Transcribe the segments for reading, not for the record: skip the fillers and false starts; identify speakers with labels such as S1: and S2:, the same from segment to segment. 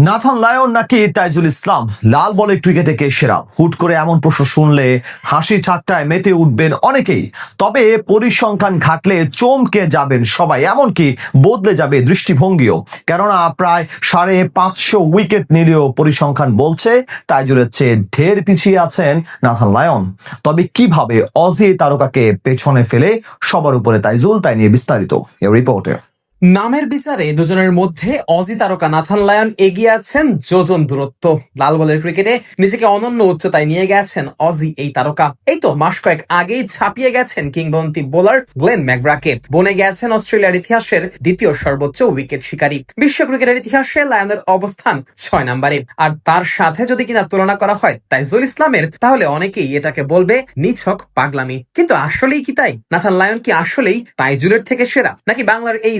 S1: Nathan Lyon নাকি তাইজুল ইসলাম লাল বলে ক্রিকেটে কে সেরা? হুট করে এমন প্রশ্ন শুনলে হাসি ঠাট্টায় মেতে উঠবেন অনেকেই। তবে পরিসংখ্যান ঘাটলে চমকে যাবেন সবাই, এমনকি বদলে যাবে দৃষ্টিভঙ্গিও। কেননা প্রায় 550 উইকেট নিলেও পরিসংখ্যান বলছে তাইজুলের চেয়ে ঢের পিছিয়ে আছেন নাথান লায়ন। তবে কিভাবে অজি তারকাকে পেছনে ফেলে সবার উপরে তাইজুল, তাই নিয়ে বিস্তারিত এই রিপোর্টে।
S2: নামের বিচারে দুজনের মধ্যে অজি তারকা নাথান লায়ন এগিয়ে আছেন যোজন দূরত্ব। লাল বলের ক্রিকেটে নিজেকে অনন্য উচ্চতায় নিয়ে গেছেন অজি এই তারকা। এই তো মাস কয়েক আগেই ছাপিয়ে গেছেন কিংবদন্তি বোলার গ্লেন ম্যাকগ্রাকে। বনে গেছেন অস্ট্রেলিয়ার ইতিহাসের দ্বিতীয় সর্বোচ্চ উইকেট শিকারী। বিশ্ব ক্রিকেটের ইতিহাসে লায়নের অবস্থান 6 নম্বরে। আর তার সাথে যদি কিনা তুলনা করা হয় তাইজুল ইসলামের, তাহলে অনেকেই এটাকে বলবে নিছক পাগলামি। কিন্তু আসলেই কি তাই? নাথান লায়ন কি আসলেই তাইজুলের থেকে সেরা, নাকি বাংলার এই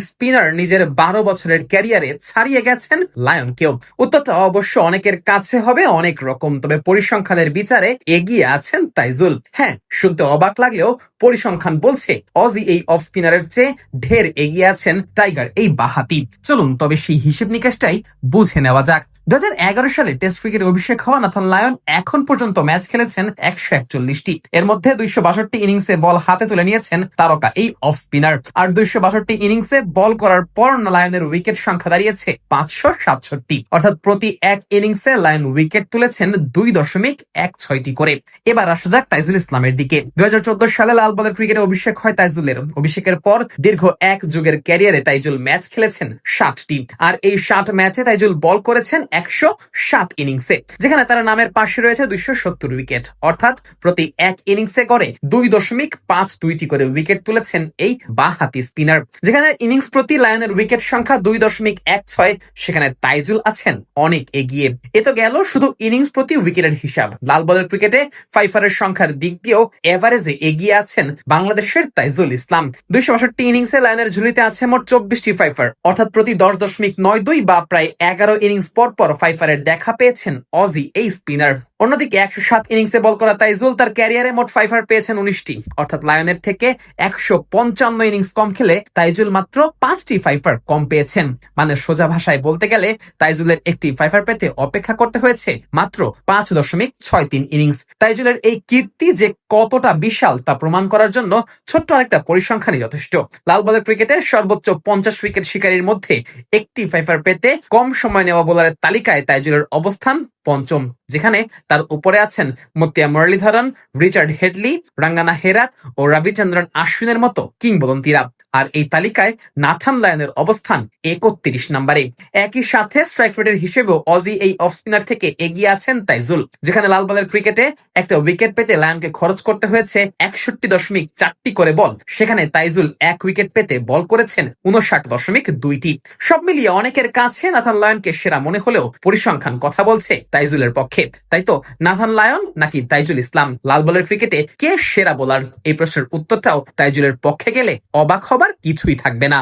S2: নিজের 12 বছরের ক্যারিয়ারে ছাড়িয়ে গেছেন লায়নকেও? উত্তরটা অবশ্য অনেকের কাছে হবে অনেক রকম, তবে পরিসংখ্যানের বিচারে এগিয়ে আছেন তাইজুল। হ্যাঁ, শুনতে অবাক লাগলেও পরিসংখ্যান বলছে অজি এই অফ স্পিনারের চেয়ে ঢের এগিয়ে আছেন টাইগার এই বাহাতি। চলুন তবে সেই হিসেব নিকাশটাই বুঝে নেওয়া যাক। 2011 সালে টেস্ট ক্রিকেটে অভিষেক হওয়া নাথান লায়ন এখন পর্যন্ত ম্যাচ খেলেছেন 141টি। এর মধ্যে 262 ইনিংসে বল হাতে তুলে নিয়েছেন তারকা এই অফ স্পিনার। আর 262 ইনিংসে বল করার পর লায়নের উইকেট সংখ্যা দাঁড়িয়েছে 567। অর্থাৎ প্রতি এক ইনিংসে লায়ন উইকেট তুলেছেন 2.16টি করে। এবার আসা যাক তাইজুল ইসলামের দিকে। 2014 সালে লাল বলের ক্রিকেটে অভিষেক হয় তাইজুলের। অভিষেকের পর দীর্ঘ এক যুগের ক্যারিয়ারে তাইজুল ম্যাচ খেলেছেন 60টি। আর এই 60 ম্যাচে তাইজুল বল করেছেন 107 ইনিংসে, যেখানে তার নামের পাশে রয়েছে 270 উইকেট। অর্থাৎ প্রতি এক ইনিংসে করে 2.52টি করে উইকেট তুলেছেন এই বাঁহাতি স্পিনার। যেখানে ইনিংস প্রতি লায়নের উইকেট সংখ্যা 2.16, সেখানে তাইজুল আছেন অনেক এগিয়ে। এ তো গেল শুধু ইনিংস প্রতি উইকেটের হিসাব। লাল বলের ক্রিকেটে ফাইফারের সংখ্যার দিক দিয়েও এভারেজে এগিয়ে আছেন বাংলাদেশের তাইজুল ইসলাম। 262 ইনিংসে লায়নের ঝুলিতে আছে মোট 24টি ফাইফার, অর্থাৎ প্রতি 10.92 বা প্রায় 11 ইনিংস পর পর ফাইফারের দেখা পেয়েছেন অজি এই স্পিনার। অন্যদিকে 107 ইনিংসে বল করা তাইজুল তার ক্যারিয়ারে মোট ফাইফার পেয়েছেন 19টি, অর্থাৎ লায়নের থেকে 155 ইনিংস কম খেলে তাইজুল মাত্র 5টি ফাইফার কম পেয়েছেন। মানে সোজা ভাষায় বলতে গেলে তাইজুলের একটি ফাইফার পেতে অপেক্ষা করতে হয়েছে মাত্র 5.63 ইনিংস। তাইজুলের এই কীর্তি যে কতটা বিশাল তা প্রমাণ করার জন্য ছোট্ট আরেকটা পরিসংখ্যানই যথেষ্ট। লাল বলের ক্রিকেটের সর্বোচ্চ 50 উইকেট শিকারীর মধ্যে একটি ফাইফার পেতে কম সময় নেওয়া বোলারের তালিকায় তাইজুলের অবস্থান পঞ্চম, যেখানে তার উপরে আছেন মতিয়া মুরলীধরন, রিচার্ড হেডলি, রাঙ্গানা হেরাত ও রবিচন্দ্রন আশ্বিনের মতো কিংবদন্তিরা। আর এই তালিকায় নাথান লায়নের অবস্থান 31 নম্বরে। একই সাথে স্ট্রাইক রেটের হিসেবেও অজি এই অফ স্পিনার থেকে এগিয়ে আছেন তাইজুল, যেখানে লাল বলের ক্রিকেটে একটা উইকেট পেতে লায়নকে খরচ করতে হয়েছে 61.4টি করে বল, সেখানে তাইজুল এক উইকেট পেতে বল করেছেন 59.2টি। সব মিলিয়ে অনেকের কাছে নাথান লায়নকে সেরা মনে হলেও পরিসংখ্যান কথা বলছে তাইজুলের পক্ষে। তাই তো নাথান লায়ন নাকি তাইজুল ইসলাম, লাল বলের ক্রিকেটে কে সেরা বোলার? এই প্রশ্নের উত্তরটাও তাইজুলের পক্ষে গেলে অবাক হবার কিছুই থাকবে না।